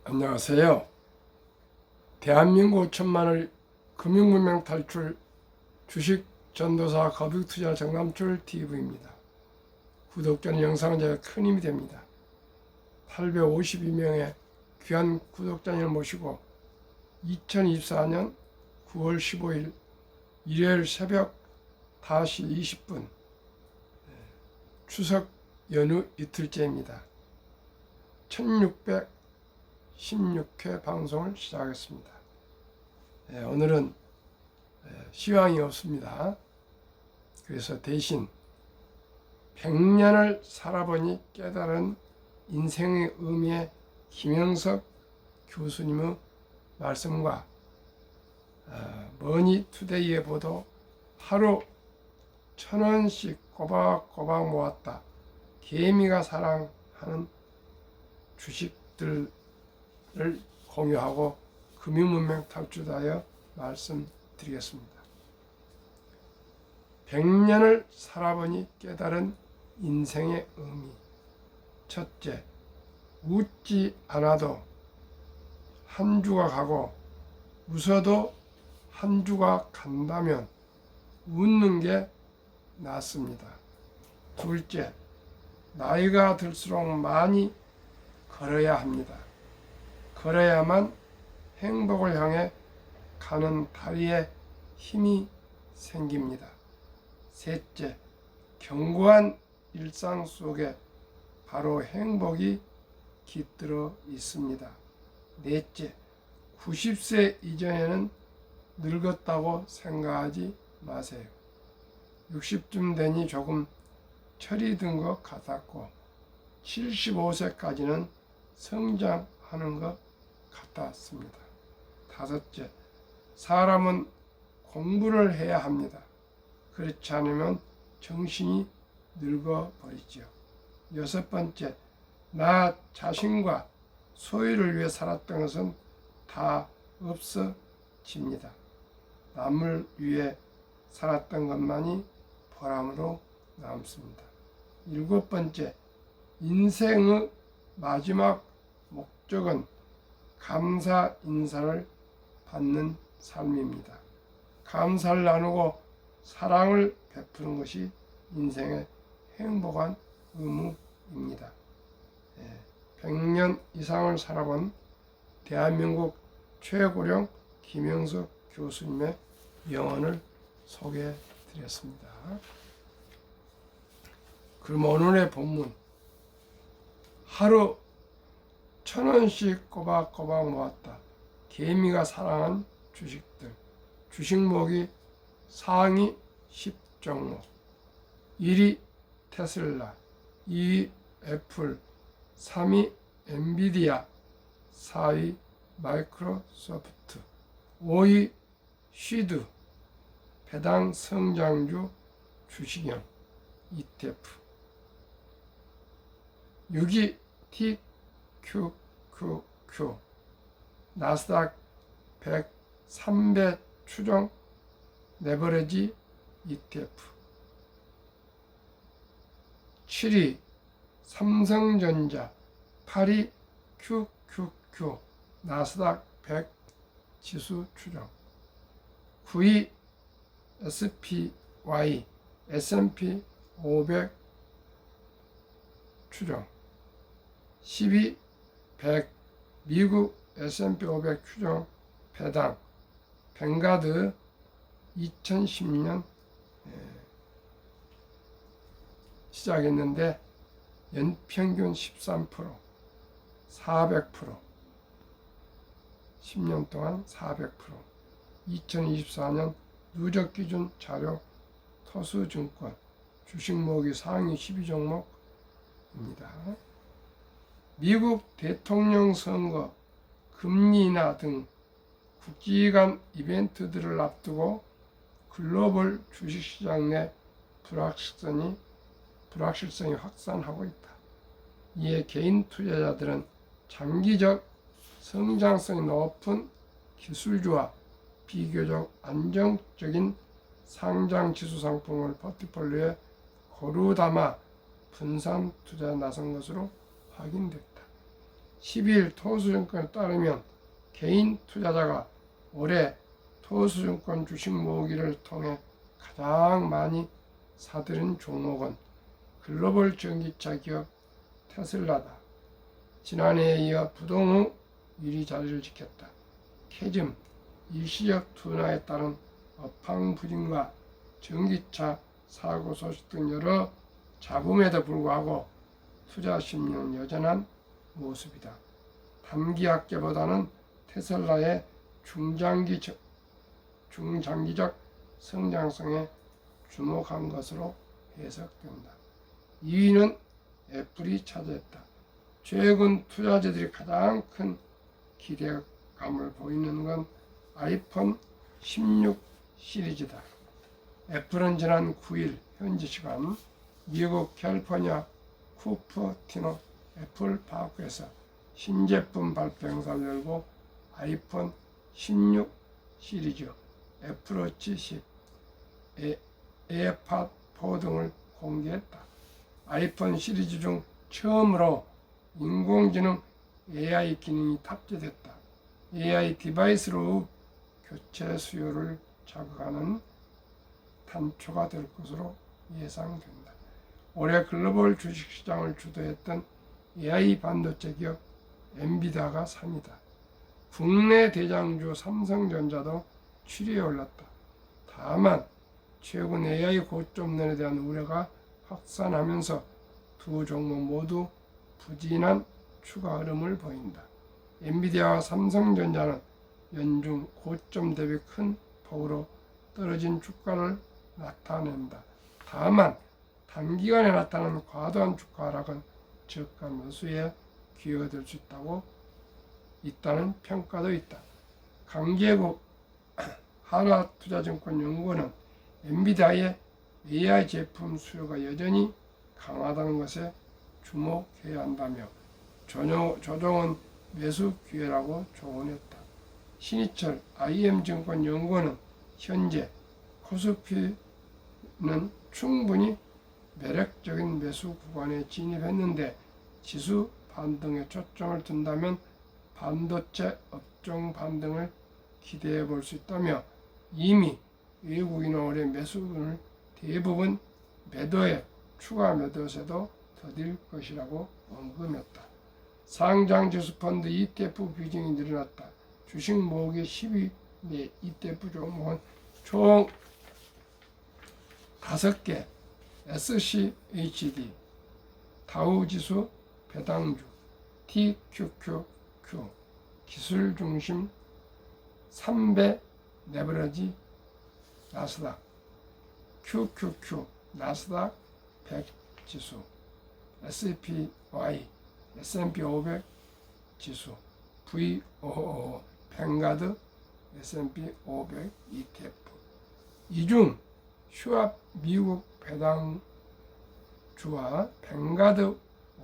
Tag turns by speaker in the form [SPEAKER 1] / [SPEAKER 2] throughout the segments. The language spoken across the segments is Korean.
[SPEAKER 1] 안녕하세요. 대한민국 5천만을 금융문명 탈출 주식 전도사 거북투자 정남출 TV입니다. 구독자는 영상은 제가 큰 힘이 됩니다. 852명의 귀한 구독자님을 모시고 2024년 9월 15일 일요일 새벽 5시 20분 추석 연휴 이틀째입니다. 1616회 방송을 시작하겠습니다. 오늘은 시황이 없습니다. 그래서 대신 100년을 살아보니 깨달은 인생의 의미의 김영석 교수님의 말씀과 머니투데이의 보도 하루 1,000원씩 꼬박꼬박 모았다. 개미가 사랑하는 주식들을 공유하고 금융문명 탈출하여 말씀드리겠습니다. 100년을 살아보니 깨달은 인생의 의미. 첫째, 웃지 않아도 한 주가 가고 웃어도 한 주가 간다면 웃는 게 낫습니다. 둘째, 나이가 들수록 많이 걸어야 합니다. 걸어야만 행복을 향해 가는 다리에 힘이 생깁니다. 셋째, 견고한 일상 속에 바로 행복이 깃들어 있습니다. 넷째, 90세 이전에는 늙었다고 생각하지 마세요. 60쯤 되니 조금 철이 든 것 같았고 75세까지는 성장하는 것 같았습니다. 다섯째, 사람은 공부를 해야 합니다. 그렇지 않으면 정신이 늙어버리죠. 여섯 번째, 나 자신과 소유를 위해 살았던 것은 다 없어집니다. 남을 위해 살았던 것만이 보람으로 남습니다. 일곱 번째, 인생의 마지막 목적은 감사 인사를 받는 삶입니다. 감사를 나누고 사랑을 베푸는 것이 인생의 행복한 의무입니다. 100년 이상을 살아본 대한민국 최고령 김영석 교수님의 명언을 소개해 드렸습니다. 그럼 오늘의 본문, 하루 1,000원씩 꼬박꼬박 모았다. 개미가 사랑한 주식들. 주식 모으기 상위 10종목. 1위 테슬라, 2위 애플, 3위 엔비디아, 4위 마이크로소프트, 5위 쉬드, 배당 성장주 주식형 ETF, 6위 TQQQ, 나스닥 100 3배 추종 레버리지 ETF, 7위 삼성전자, 8위 QQQ, 나스닥 100 지수 추종, 9위 SPY, S&P 500 추종, 10위 100 미국 S&P 500 추종 배당 뱅가드 2010년 시작했는데 연평균 13%, 400%, 10년 동안 400%, 2024년 누적 기준 자료 토스증권 주식 모으기 상위 12종목입니다. 미국 대통령 선거, 금리 인하 등 국기간 이벤트들을 앞두고 글로벌 주식시장 내 불확실성이 확산하고 있다. 이에 개인 투자자들은 장기적 성장성이 높은 기술주와 비교적 안정적인 상장 지수 상품을 포트폴리오에 고루 담아 분산 투자에 나선 것으로 확인됐다. 12일 토스증권에 따르면 개인 투자자가 올해 토스증권 주식 모으기를 통해 가장 많이 사들인 종목은 글로벌 전기차 기업 테슬라다. 지난해에 이어 부동 후 1위 자리를 지켰다. 캐즘 일시적 둔화에 따른 업황 부진과 전기차 사고 소식 등 여러 잡음에도 불구하고 투자 심리는 여전한 모습이다. 단기 학계보다는 테슬라의 중장기적 성장성에 주목한 것으로 해석된다. 2위는 애플이 차지했다. 최근 투자자들이 가장 큰 기대감을 보이는 건 아이폰 16 시리즈다. 애플은 지난 9일 현지 시간 미국 캘리포니아 쿠퍼티노 애플파크에서 신제품 발표 행사를 열고 아이폰 16 시리즈, 애플워치 10, 에어팟 4 등을 공개했다. 아이폰 시리즈 중 처음으로 인공지능 AI 기능이 탑재됐다. AI 디바이스로 교체 수요를 자극하는 단초가 될 것으로 예상된다. 올해 글로벌 주식시장을 주도했던 AI 반도체 기업 엔비디아가 3위다. 국내 대장주 삼성전자도 7위에 올랐다. 다만 최근 AI 고점론에 대한 우려가 확산하면서 두 종목 모두 부진한 추가 흐름을 보인다. 엔비디아와 삼성전자는 연중 고점 대비 큰 폭으로 떨어진 주가를 나타낸다. 다만 단기간에 나타나는 과도한 주가 하락은 저가 매수에 기여될 수 있다는 평가도 있다. 강계구 하나투자증권연구원은 엔비디아의 AI 제품 수요가 여전히 강하다는 것에 주목해야 한다며 조정은 매수 기회라고 조언했다. 신희철 IM증권연구원은 현재 코스피는 충분히 매력적인 매수 구간에 진입했는데 지수 반등에 초점을 둔다면 반도체 업종 반등을 기대해 볼 수 있다며 이미 외국인은 올해 매수분을 대부분 매도에 추가 매도세도 더딜 것이라고 언급했다. 상장지수 펀드 ETF 비중이 늘어났다. 주식 모으기 10위 내 ETF 종목은 총 5개, SCHD, 다우지수, 배당주, TQQQ, 기술중심, 3배 레버리지, 나스닥, QQQ, 나스닥 100 지수, SPY, S&P 500 지수, VOO, 뱅가드, S&P 500 ETF. 이 중 슈왑 미국 배당주와 뱅가드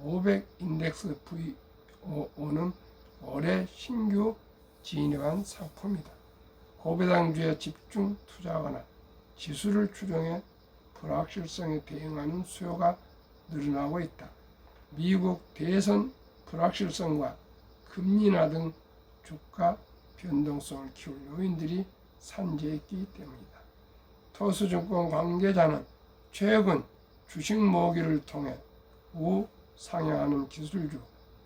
[SPEAKER 1] 500 인덱스 VOO는 올해 신규 진입한 상품이다. 고배당주에 집중 투자하거나 지수를 추종해 불확실성에 대응하는 수요가 늘어나고 있다. 미국 대선 불확실성과 금리 인하 등 주가 변동성을 키울 요인들이 산재했기 때문이다. 토스증권 관계자는 최근 주식 모으기를 통해 우상향하는 기술주,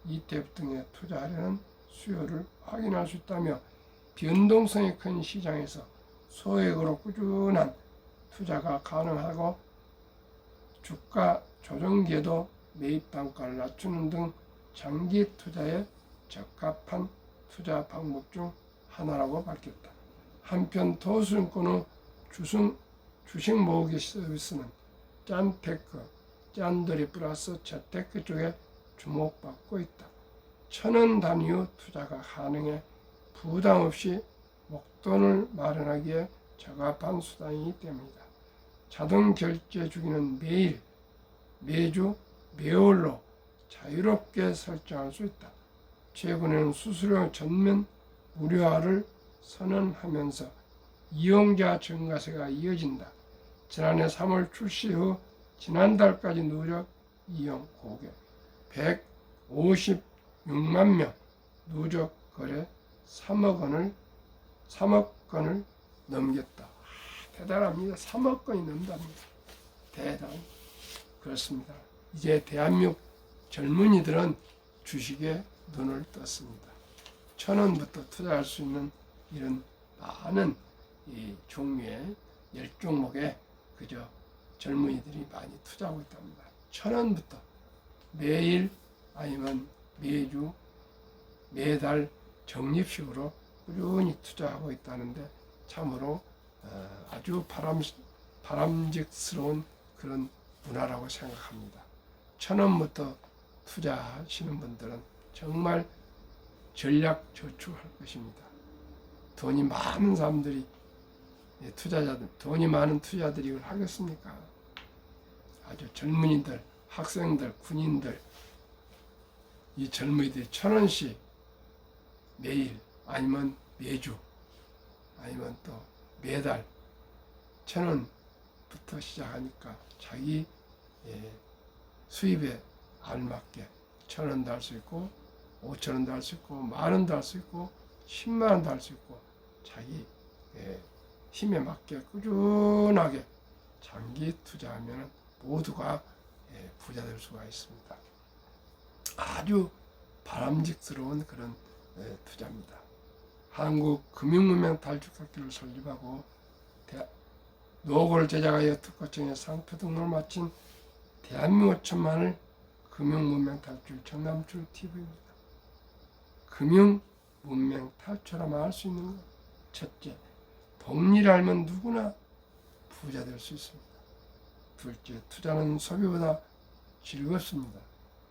[SPEAKER 1] ETF 등에 투자하려는 수요를 확인할 수 있다며 변동성이 큰 시장에서 소액으로 꾸준한 투자가 가능하고 주가 조정기에도 매입 단가를 낮추는 등 장기 투자에 적합한 투자 방법 중 하나라고 밝혔다. 한편 토스증권의 주식 모으기 서비스는 짠테크, 짠돌이 플러스 재테크 쪽에 주목받고 있다. 1,000원 단위의 투자가 가능해 부담 없이 목돈을 마련하기에 적합한 수단이기 때문이다. 자동 결제 주기는 매주, 매월로 자유롭게 설정할 수 있다. 최근에는 수수료 전면 무료화를 선언하면서 이용자 증가세가 이어진다. 지난해 3월 출시 후 지난달까지 누적 이용 고객 6만 명, 누적 거래 3억 건을 넘겼다. 대단합니다. 3억 건이 넘답니다. 대단. 그렇습니다. 이제 대한민국 젊은이들은 주식에 눈을 떴습니다. 1,000원부터 투자할 수 있는 이런 많은 이 종류의 10종목에 그저 젊은이들이 많이 투자하고 있답니다. 1,000원부터 매일 아니면 매주 매달 적립식으로 꾸준히 투자하고 있다는데 참으로 아주 바람직스러운 그런 문화라고 생각합니다. 1,000원부터 투자하시는 분들은 정말 전략 저축할 것입니다. 돈이 많은 사람들이 투자자들, 돈이 많은 투자들이 이걸 하겠습니까? 아주 젊은이들, 학생들, 군인들, 이 젊은이들이 1,000원씩 매일 아니면 매주 아니면 또 매달 1,000원부터 시작하니까 자기 수입에 알맞게 1,000원도 할 수 있고 5,000원도 할 수 있고 10,000원도 할 수 있고 10만 원도 할 수 있고 자기 힘에 맞게 꾸준하게 장기 투자하면 모두가 부자 될 수가 있습니다. 아주 바람직스러운 그런 투자입니다. 한국 금융문명 탈출학교를 설립하고 노고를 제작하여 특허청에 상표 등록을 마친 대한민국 천만을 금융문명 탈출 정남출 TV입니다. 금융문명 탈출하면 할 수 있는 것. 첫째, 복리를 알면 누구나 부자 될 수 있습니다. 둘째, 투자는 소비보다 즐겁습니다.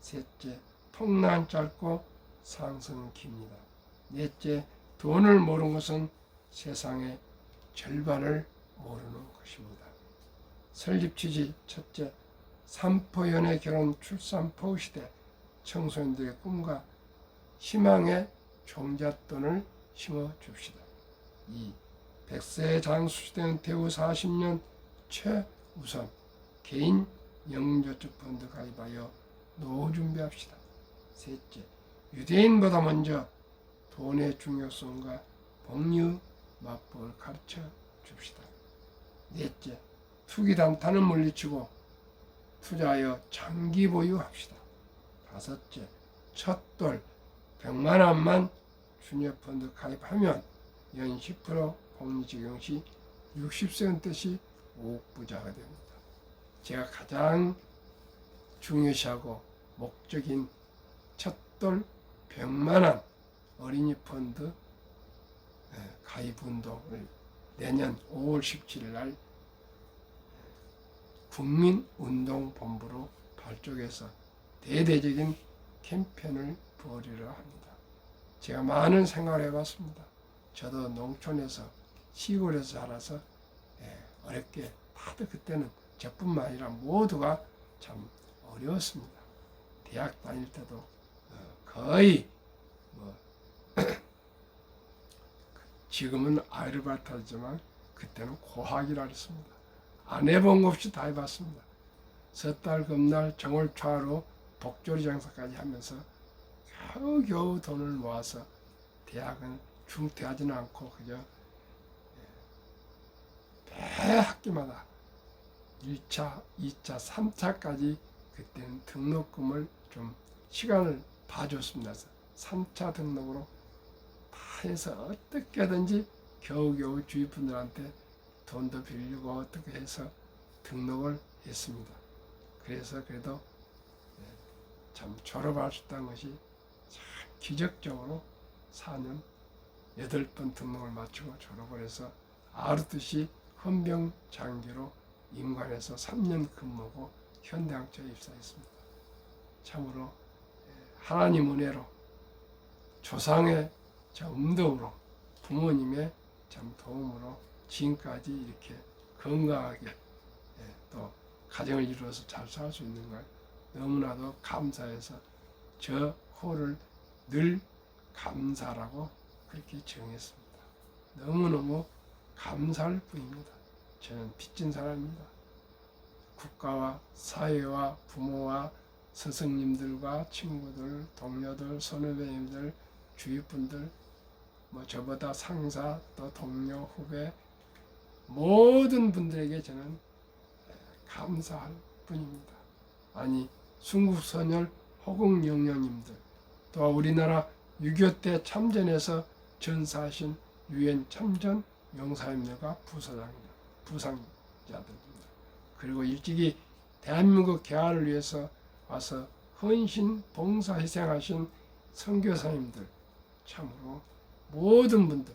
[SPEAKER 1] 셋째, 폭락은 짧고 상승은 깁니다. 넷째, 돈을 모르는 것은 세상의 절반을 모르는 것입니다. 설립 취지 첫째, 삼포연애 결혼 출산 포 시대 청소년들의 꿈과 희망의 종잣돈을 심어줍시다. 2. 100세 장수시대는 대우 40년 최우선 개인 영저축펀드 가입하여 노후 준비합시다. 셋째, 유대인보다 먼저 돈의 중요성과 복리 맛법을 가르쳐 줍시다. 넷째, 투기 단타는 물리치고 투자하여 장기 보유합시다. 다섯째, 첫돌 100만 원만 주니어펀드 가입하면 연 10% 복리 적용 시 60세 은퇴 시 5억 부자가 됩니다. 제가 가장 중요시하고 목적인 첫돌 100만 원 어린이 펀드 가입 운동을 내년 5월 17일 날 국민운동본부로 발족해서 대대적인 캠페인을 벌이려 합니다. 제가 많은 생활을 해봤습니다. 저도 농촌에서 시골에서 자라서 어렵게 다들 그때는 저뿐만 아니라 모두가 참 어려웠습니다. 대학 다닐 때도 거의 지금은 아르바이트 하지만 그때는 고학이라 했습니다. 안 해본 것 없이 다 해봤습니다. 섣달 금날 정월초하루 복조리 장사까지 하면서 겨우겨우 돈을 모아서 대학은 중퇴하지는 않고 그저 매 학기마다 1차, 2차, 3차까지 그때는 등록금을 좀 시간을 봐줬습니다. 3차 등록으로 다 해서 어떻게든지 겨우겨우 주위 분들한테 돈도 빌리고 어떻게 해서 등록을 했습니다. 그래서 그래도 참 졸업할 수 있다는 것이 참 기적적으로 4년 8번 등록을 마치고 졸업을 해서 아르듯이 헌병장교로 임관에서 3년 근무하고 현대항체에 입사했습니다. 참으로 하나님 은혜로 조상의 음덕으로 부모님의 참 도움으로 지금까지 이렇게 건강하게 또 가정을 이루어서 잘 살 수 있는 걸 너무나도 감사해서 저 호를 늘 감사라고 그렇게 정했습니다. 너무너무 감사할 뿐입니다. 저는 빚진 사람입니다. 국가와 사회와 부모와 스승님들과 친구들, 동료들, 선후배님들, 주위분들, 뭐 저보다 상사, 또 동료, 후배 모든 분들에게 저는 감사할 뿐입니다. 아니 순국선열 호국영령님들, 또 우리나라 6.25 때 참전해서 전사하신 유엔 참전 용사님들과 부상자들입니다. 그리고 일찍이 대한민국 개화를 위해서 와서 헌신, 봉사, 희생하신 선교사님들, 참으로 모든 분들,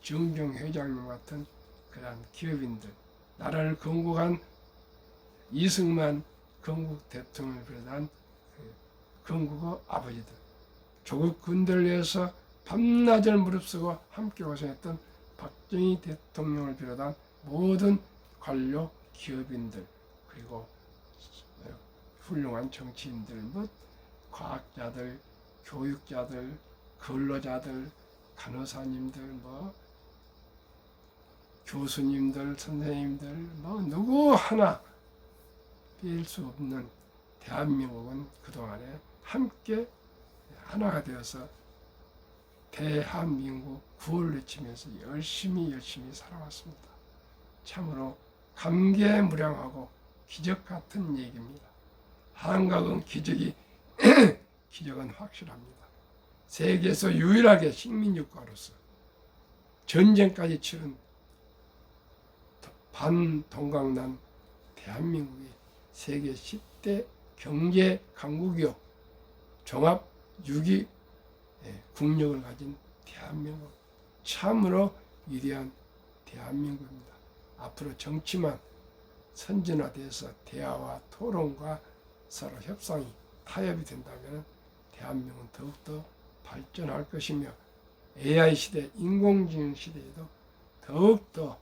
[SPEAKER 1] 정경 회장님 같은 그러한 기업인들, 나라를 건국한 이승만 건국 대통령을 비롯한 건국의 아버지들, 조국 군대를 위해서 밤낮을 무릅쓰고 함께 고생했던 박정희 대통령을 비롯한 모든 관료, 기업인들, 그리고 훌륭한 정치인들, 뭐 과학자들, 교육자들, 근로자들, 간호사님들, 뭐 교수님들, 선생님들, 뭐 누구 하나 뺄 수 없는 대한민국은 그동안에 함께 하나가 되어서 대한민국 구호를 외치면서 열심히 살아왔습니다. 참으로 감개무량하고 기적 같은 얘기입니다. 한국은 기적은 확실합니다. 세계에서 유일하게 식민국가로서 전쟁까지 치른 반동강난 대한민국이 세계 10대 경제 강국이요 종합 6위 국력을 가진 대한민국, 참으로 위대한 대한민국입니다. 앞으로 정치만 선진화돼서 대화와 토론과 서로 협상이 타협이 된다면 대한민국은 더욱더 발전할 것이며 AI 시대, 인공지능 시대에도 더욱더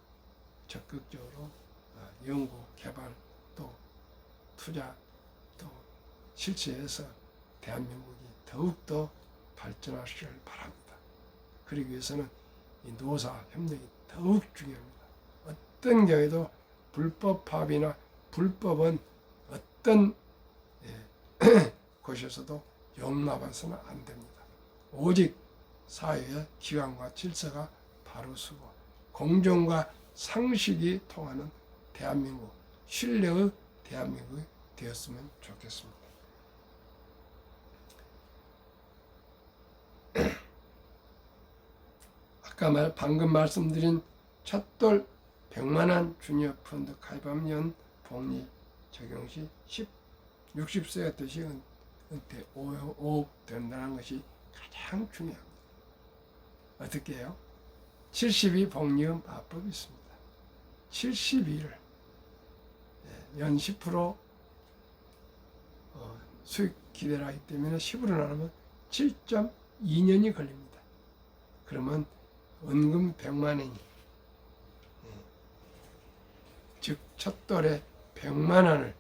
[SPEAKER 1] 적극적으로 연구, 개발, 또 투자, 또 실시해서 대한민국이 더욱더 발전하시길 바랍니다. 그러기 위해서는 이 노사 협력이 더욱 중요합니다. 어떤 경우에도 불법 파업이나 불법은 어떤 곳에서도 용납해서는 안 됩니다. 오직 사회의 기강과 질서가 바로 서고 공정과 상식이 통하는 대한민국, 신뢰의 대한민국이 되었으면 좋겠습니다. 방금 말씀드린 첫돌 100만원 주니어 펀드 가입하면 복리 적용 시 60세가 되시 은퇴 5억 된다는 것이 가장 중요합니다. 어떻게 해요? 72 복리금 마법이 있습니다. 72를 연 10% 수익 기대를 하기 때문에 10으로 나누면 7.2년이 걸립니다. 그러면 원금 100만원이 즉 첫돌에 100만원을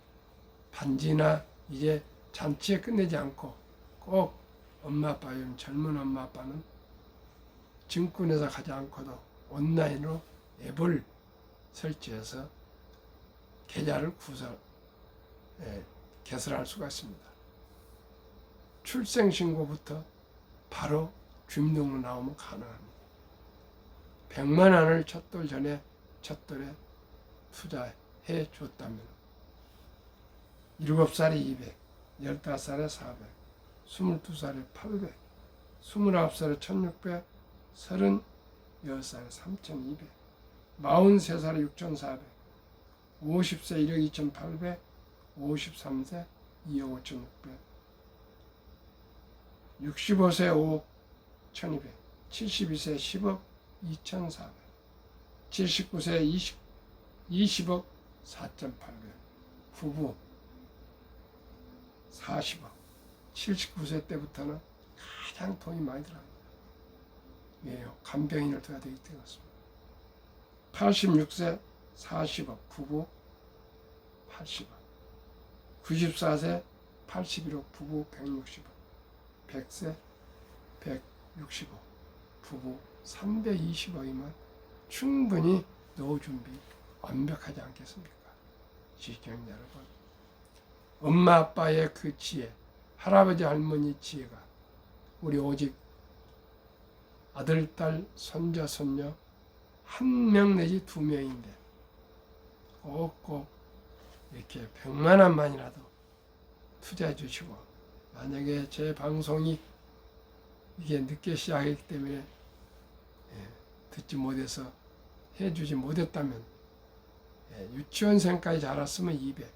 [SPEAKER 1] 반지나 이제 잔치에 끝내지 않고 꼭 엄마 아빠, 젊은 엄마 아빠는 증권회사 가지 않고도 온라인으로 앱을 설치해서 계좌를 개설할 수가 있습니다. 출생신고부터 바로 주민등록 나오면 가능합니다. 100만 원을 첫돌 전에 첫돌에 투자해 줬다면 7살에 200, 15살에 400, 22살에 800, 29살에 1600, 36살에 3200, 43살에 6400, 50세 1억 2800, 53세 2억 5600, 65세 5억 1200, 72세 10억 2400, 79세 20억 4800, 부부 40억, 79세 때부터는 가장 돈이 많이 들어갑니다. 왜요? 간병인을 둬야 되기 때문입니다. 86세 40억, 부부 80억, 94세 81억, 부부 160억, 100세 160억, 부부 320억이면 충분히 노후 준비 완벽하지 않겠습니까? 시청자 여러분, 엄마 아빠의 그 지혜, 할아버지 할머니 지혜가 우리 오직 아들, 딸, 손자, 손녀 1명 내지 2명인데 꼭꼭 이렇게 100만 원만이라도 투자해 주시고, 만약에 제 방송이 이게 늦게 시작했기 때문에 듣지 못해서 해주지 못했다면, 유치원생까지 자랐으면 200,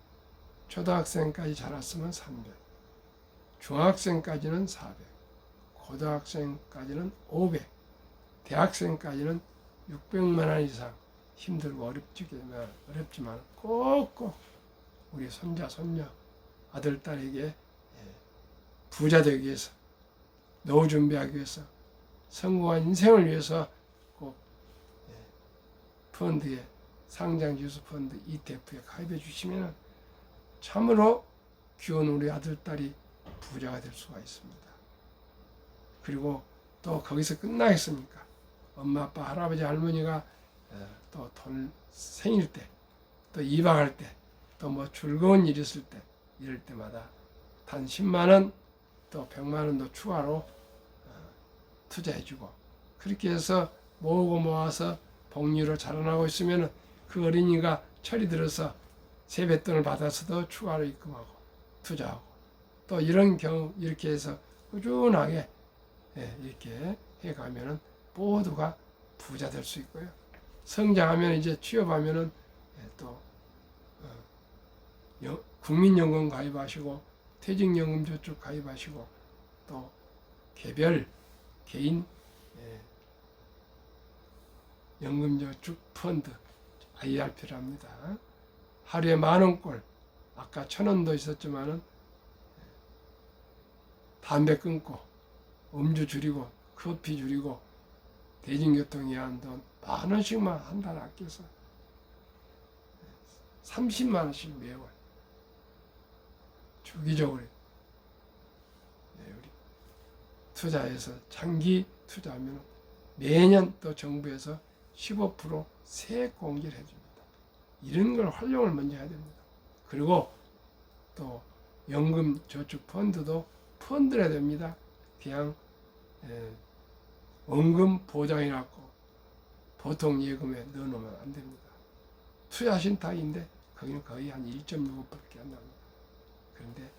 [SPEAKER 1] 초등학생까지 자랐으면 300, 중학생까지는 400, 고등학생까지는 500, 대학생까지는 600만 원 이상 힘들고 어렵지만 꼭꼭 우리 손자, 손녀, 아들, 딸에게 부자 되기 위해서, 노후 준비하기 위해서, 성공한 인생을 위해서 꼭 펀드에, 상장지수 펀드 ETF에 가입해 주시면 참으로 귀여운 우리 아들, 딸이 부자가 될 수가 있습니다. 그리고 또 거기서 끝나겠습니까? 엄마, 아빠, 할아버지, 할머니가 또 생일 때, 또 이방할 때, 또 뭐 즐거운 일 있을 때, 이럴 때마다 단 10만 원, 또 100만 원도 추가로 투자해주고, 그렇게 해서 모으고 모아서 복리로 자라나고 있으면 그 어린이가 철이 들어서 세뱃돈을 받아서도 추가로 입금하고 투자하고, 또 이런 경우 이렇게 해서 꾸준하게 이렇게 해가면은 모두가 부자 될 수 있고요. 성장하면 이제 취업하면은 또 국민연금 가입하시고, 퇴직연금 저축 가입하시고, 또 개별 개인 연금저축 펀드 IRP랍니다. 하루에 10,000원꼴, 아까 1,000원도 있었지만은 담배 끊고, 음주 줄이고, 커피 줄이고, 대중교통 이한 돈 10,000원씩만 한 달 아껴서 30만 원씩 매월 주기적으로 우리 투자해서 장기 투자하면 매년 또 정부에서 15% 세액 공제를 해줍니다. 이런 걸 활용을 먼저 해야 됩니다. 그리고 또 연금 저축 펀드도 펀드를 해야 됩니다. 그냥 원금 보장해갖고 보통 예금에 넣어놓으면 안 됩니다. 투자 신탁인데 거기는 거의 한 1.65%밖에 안 나옵니다. 그런데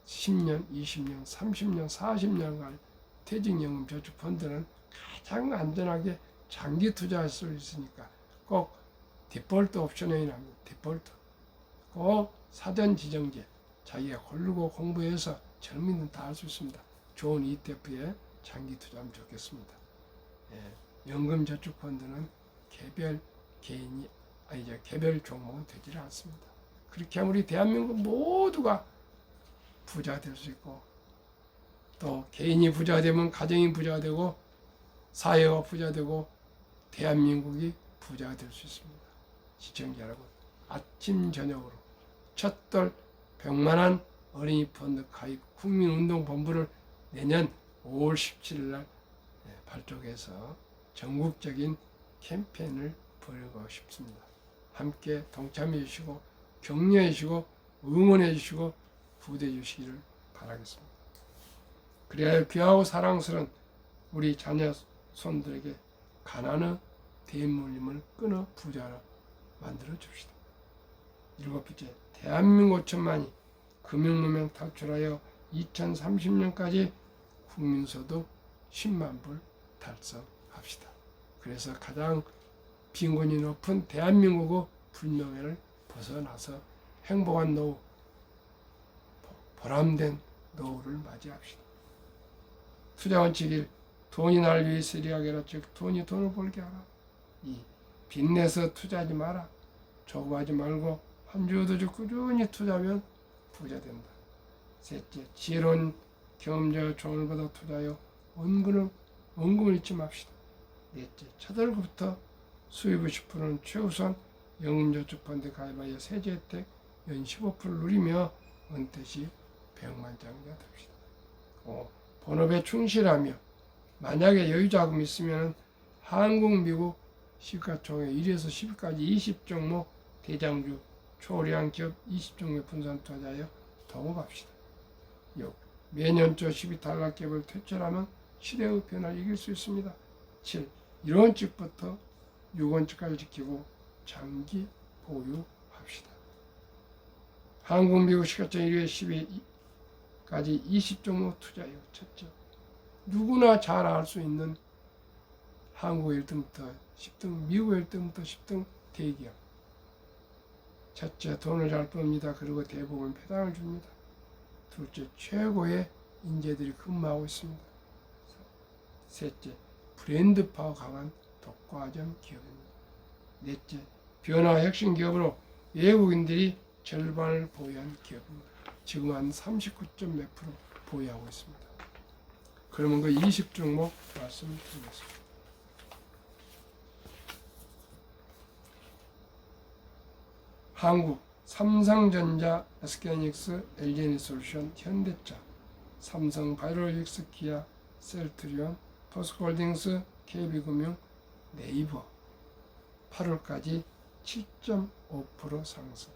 [SPEAKER 1] 10년, 20년, 30년, 40년간 퇴직연금 저축 펀드는 가장 안전하게 장기 투자할 수 있으니까 꼭 디폴트 옵션이 납니다. 디폴트. 꼭 사전 지정제. 자기가 고르고 공부해서 젊은이는 다 할 수 있습니다. 좋은 ETF에 장기 투자하면 좋겠습니다. 연금 저축 펀드는 개별 개인이 개별 종목은 되지를 않습니다. 그렇게 하면 우리 대한민국 모두가 부자가 될 수 있고, 또 개인이 부자가 되면 가정이 부자가 되고, 사회가 부자가 되고, 대한민국이 부자가 될 수 있습니다. 시청자 여러분, 아침 저녁으로 첫돌 100만 원 어린이 펀드 가입 국민운동본부를 내년 5월 17일 날 발족해서 전국적인 캠페인을 벌이고 싶습니다. 함께 동참해 주시고, 격려해 주시고, 응원해 주시고, 후대해 주시기를 바라겠습니다. 그래야 귀하고 사랑스러운 우리 자녀 손들에게 가난의 대물림을 끊어 부자로 만들어 줍시다. 7번째, 대한민국 5천만이 금융무명 탈출하여 2030년까지 국민소득 10만 불 달성합시다. 그래서 가장 빈곤이 높은 대한민국의 불명예를 벗어나서 행복한 노후, 보람된 노후를 맞이합시다. 투자 원칙 1, 돈이 날 위해 쓰리하게 하라. 즉 돈이 돈을 벌게 하라. 2, 빚내서 투자하지 마라. 조급하지 말고 한 주 두 주 꾸준히 투자하면 부자 된다. 셋째, 지혜로운 경험자의 조언을 받아 투자하여 원금을 잊지 맙시다. 넷째, 첫 월급부터 수입의 10%는 최우선 연금저축펀드 가입하여 세제 혜택 연 15%를 누리며 은퇴 시 백만장자 됩시다. 5. 본업에 충실하며 만약에 여유자금이 있으면 한국, 미국 시가총액 1에서 10까지 20종목 대장주 초량 기업 20종목 분산 투자하여 동업합시다. 6. 매년 초 12달러캡을 퇴출하면 시대의 변화를 이길 수 있습니다. 7. 1원칙부터 6원칙까지 지키고 장기 보유합시다. 한국, 미국 시가총 1회 10회까지 20종목 투자요. 첫째, 누구나 잘 알 수 있는 한국 1등부터 10등, 미국 1등부터 10등 대기업. 첫째, 돈을 잘 빱니다. 그리고 대부분 배당을 줍니다. 둘째, 최고의 인재들이 근무하고 있습니다. 셋째, 브랜드 파워 강한 독과점 기업입니다. 넷째, 변화 핵심 기업으로 외국인들이 절반을 보유한 기업입니다. 지금 한 39점 몇 프로 보유하고 있습니다. 그러면 그 20종목 말씀드리겠습니다. 한국, 삼성전자, SK하이닉스, LG에너지솔루션, 현대차, 삼성 바이오로직스, 기아, 셀트리온, 포스코홀딩스, KB금융, 네이버 8월까지 7.5% 상승.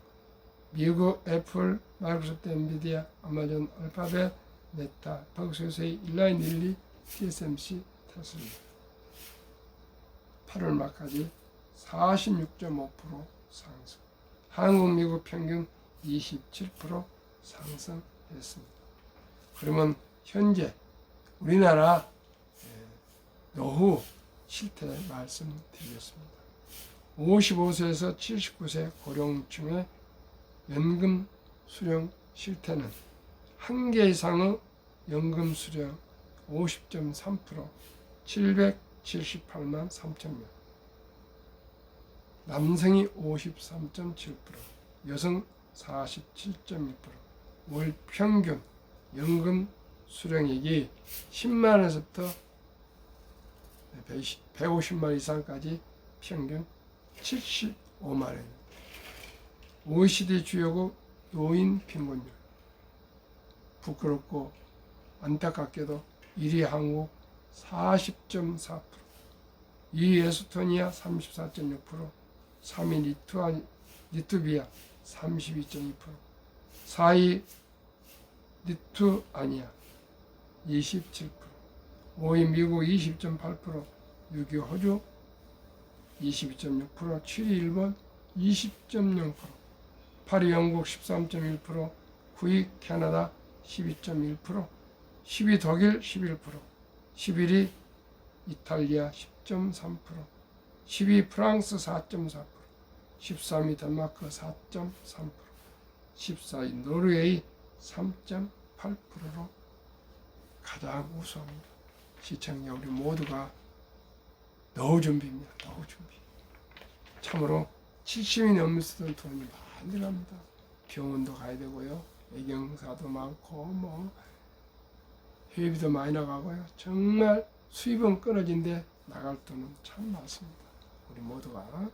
[SPEAKER 1] 미국 애플, 마이크로소프트, 엔비디아, 아마존, 알파벳, 메타, 버크셔스의 일라인 릴리, TSMC, 테슬라 8월 말까지 46.5% 상승. 한국, 미국 평균 27% 상승했습니다. 그러면 현재 우리나라 노후 실태 말씀드리겠습니다. 55세에서 79세 고령층의 연금 수령 실태는 한 개 이상의 연금 수령 50.3%, 778만 3천 명. 남성이 53.7%, 여성 47.2%, 월 평균 연금 수령액이 10만 원에서부터 150만 이상까지 평균 75만 원입니다. OECD 주요국 노인 빈곤율. 부끄럽고 안타깝게도 1위 한국 40.4%, 2위 에스토니아 34.6%, 3위 리투비아 32.2%, 4위 리투아니아 27%, 5위 미국 20.8%, 6위 호주 22.6%, 7위 일본 20.0%, 8위 영국 13.1%, 9위 캐나다 12.1%, 10위 독일 11%, 11위 이탈리아 10.3%, 10위 프랑스 4.4%, 13위 덴마크 4.3%, 14위 노르웨이 3.8%로 가장 우수합니다. 시청자 우리 모두가 노후 준비입니다. 노후 준비. 참으로 70이 넘으시던 돈이 많이 들어갑니다. 병원도 가야 되고요. 애경사도 많고 회비도 많이 나가고요. 정말 수입은 끊어진데 나갈 돈은 참 많습니다. 우리 모두가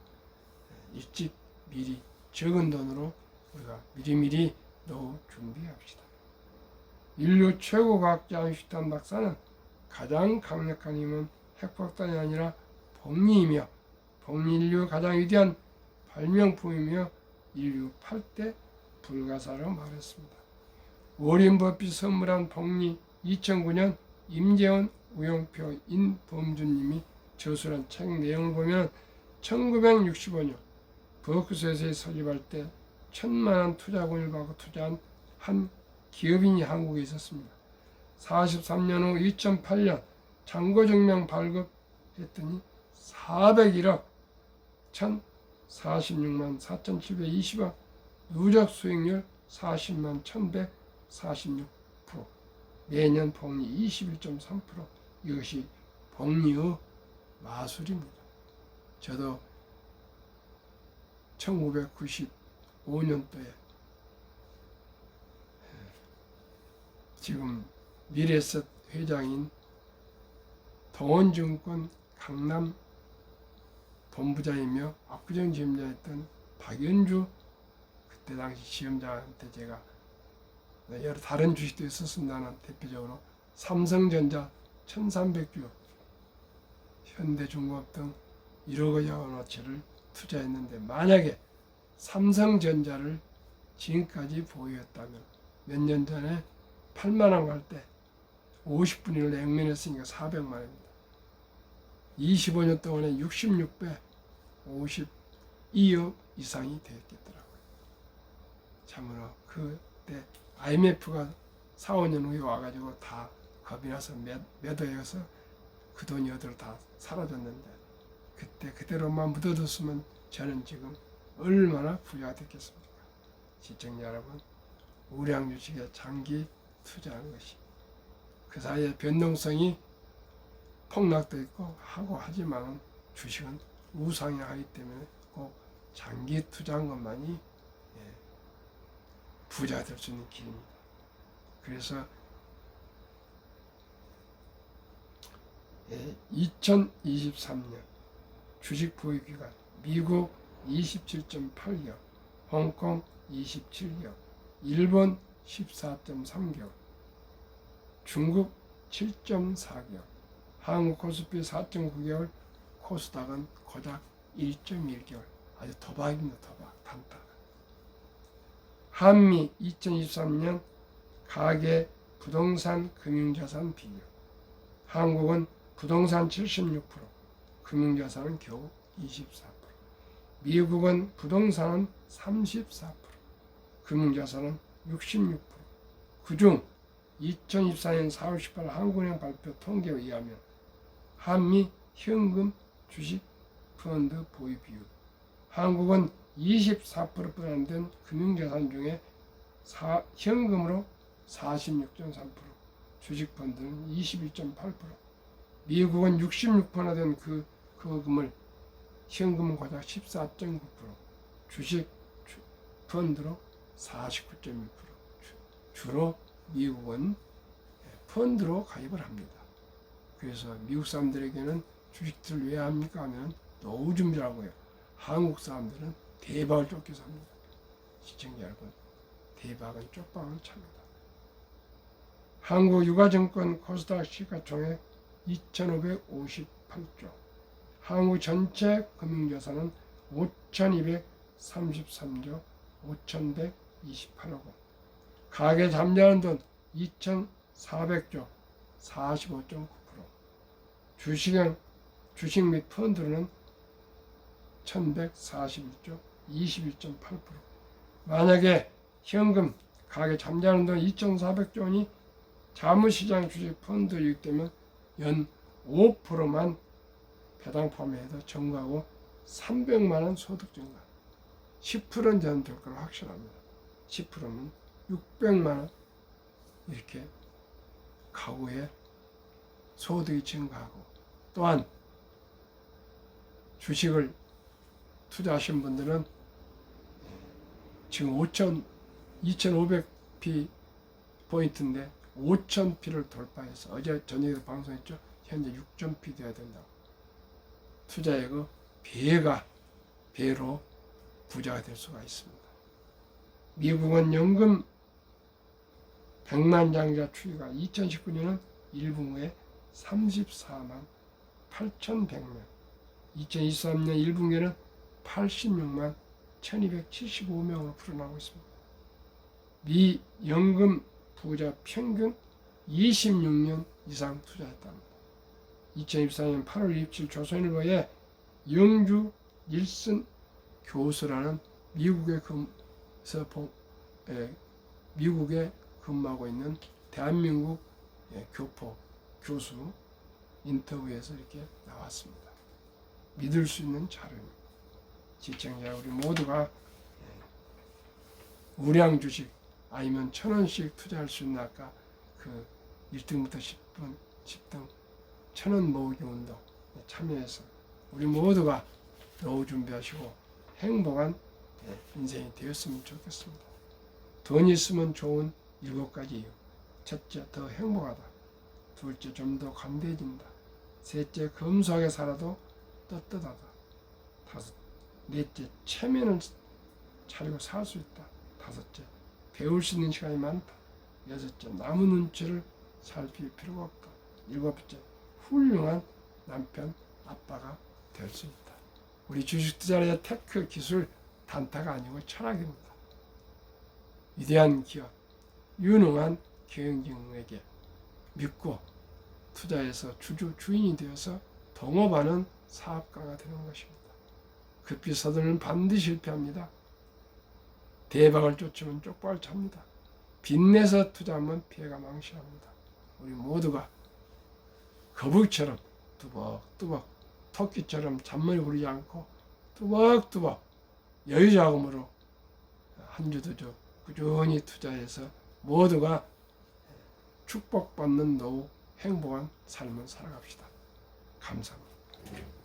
[SPEAKER 1] 일찍 미리 적은 돈으로 우리가 미리미리 노후 준비합시다. 인류 최고 과학자 아인슈타인 박사는 가장 강력한 힘은 핵폭탄이 아니라 복리이며 복리인류 가장 위대한 발명품이며 인류 8대 불가사라고 말했습니다. 워렌 버핏이 선물한 복리 2009년 임재원, 우영표, 인범준님이 저술한 책 내용을 보면 1965년 버크셔스에 설립할 때 1,000만 원 투자금을 받고 투자한 한 기업인이 한국에 있었습니다. 43년 후 2008년 잔고증명 발급했더니 401억 1,046만 4,720원, 누적 수익률 40만 1,146%, 매년 복리 21.3%. 이것이 복리의 마술입니다. 저도 1995년도에 지금 미래에셋 회장인 동원증권 강남 본부장이며 압구정 지점장이었던 박연주 그때 당시 지점장한테 제가 여러 다른 주식도 있었습니다만 대표적으로 삼성전자 1,300주, 현대중공업 등 1억여 원어치를 투자했는데 만약에 삼성전자를 지금까지 보유했다면 몇 년 전에 8만 원 갈 때 50분위를 액면했으니까 400만 원입니다. 25년 동안에 66배 52억 이상이 되었겠더라고요. 참으로 그때 IMF가 4, 5년 후에 와가지고 다 겁이 나서 매도해서 그 돈이 어디로 다 사라졌는데 그때 그대로만 묻어뒀으면 저는 지금 얼마나 부자가 됐겠습니까? 시청자 여러분, 우량 주식에 장기 투자하는 것이 그 사이에 변동성이 폭락도 있고 하고 하지만 주식은 우상향하기 때문에 꼭 장기 투자한 것만이 부자가 될 수 있는 길입니다. 그래서 2023년 주식 보유 기간 미국 27.8개월, 홍콩 27개월, 일본 14.3개월, 중국 7.4개월, 한국 코스피 4.9개월, 코스닥은 고작 1.1개월. 아주 도박입니다. 도박, 단타. 한미 2023년 가계 부동산 금융자산 비율. 한국은 부동산 76%, 금융자산은 겨우 24%. 미국은 부동산은 34%, 금융자산은 66%. 그중 2024년 4월 18일 한국은행 발표 통계에 의하면 한미 현금 주식 펀드 보유 비율. 한국은 24%보다 안 된 금융자산 중에 현금으로 46.3%, 주식 펀드는 21.8%, 미국은 66%나 된 그금을 현금은 고작 14.9%, 주식 펀드로 49.1%. 주로 미국은 펀드로 가입을 합니다. 그래서 미국 사람들에게는 주식들 왜 합니까 하면 노후 준비라고 해요. 한국 사람들은 대박을 쫓겨서 합니다. 시청자 여러분, 대박은 쪽박을 찹니다. 한국 유가증권 코스닥 시가총액 2,558조, 한국 전체 금융자산은 5,233조 5,128억 원, 가계 잠재하는 돈 2,400조 45.9%, 주식 및 펀드로는 1,141조 21.8%. 만약에 현금 가계 잠재하는 돈 2,400조 원이 자무시장 주식 펀드 유입되면 연 5%만 배당 포함해도 증가하고 300만 원 소득 증가. 10%는 저는 될 거로 확신합니다. 10%면 600만 원 이렇게 가구에 소득이 증가하고, 또한 주식을 투자하신 분들은 지금 2,500p 포인트인데 5,000p를 돌파해서 어제 저녁에 방송했죠. 현재 6,000p 돼야 된다고. 투자액의 배로 부자가 될 수가 있습니다. 미국은 연금 100만 장자 추이가 2019년은 1분기에 34만 8,100명, 2023년 1분기에는 86만 1,275명으로 불어나고 있습니다. 미 연금 부자 평균 26년 이상 투자했답니다. 2024년 8월 27일 조선일보에 영주 닐슨 교수라는 미국에 근무하고 있는 대한민국 교포 교수 인터뷰에서 이렇게 나왔습니다. 믿을 수 있는 자료입니다. 시청자 우리 모두가 우량 주식 아니면 1,000원씩 투자할 수 있는 아까 그 1등부터 10등 1,000원 모으기 운동 참여해서 우리 모두가 노후 준비하시고 행복한 인생이 되었으면 좋겠습니다. 돈이 있으면 좋은 7가지 이유. 첫째, 더 행복하다. 둘째, 좀 더 관대해진다. 셋째, 검소하게 살아도 떳떳하다. 넷째, 체면을 차리고 살 수 있다. 다섯째, 배울 수 있는 시간이 많다. 여섯째, 남의 눈치를 살필 필요가 없다. 일곱째, 훌륭한 남편, 아빠가 될 수 있다. 우리 주식 투자의 테크 기술 단타가 아니고 철학입니다. 위대한 기업, 유능한 경영진에게 믿고 투자해서 주인이 되어서 동업하는 사업가가 되는 것입니다. 급히 서두르면 반드시 실패합니다. 대박을 쫓으면 쪽박을 찹니다. 빚내서 투자하면 피해가 망신합니다. 우리 모두가 거북이처럼 뚜벅뚜벅 토끼처럼 잔머리 부리지 않고 뚜벅뚜벅 여유자금으로 한 주도 좀 꾸준히 투자해서 모두가 축복받는 노후 행복한 삶을 살아갑시다. 감사합니다.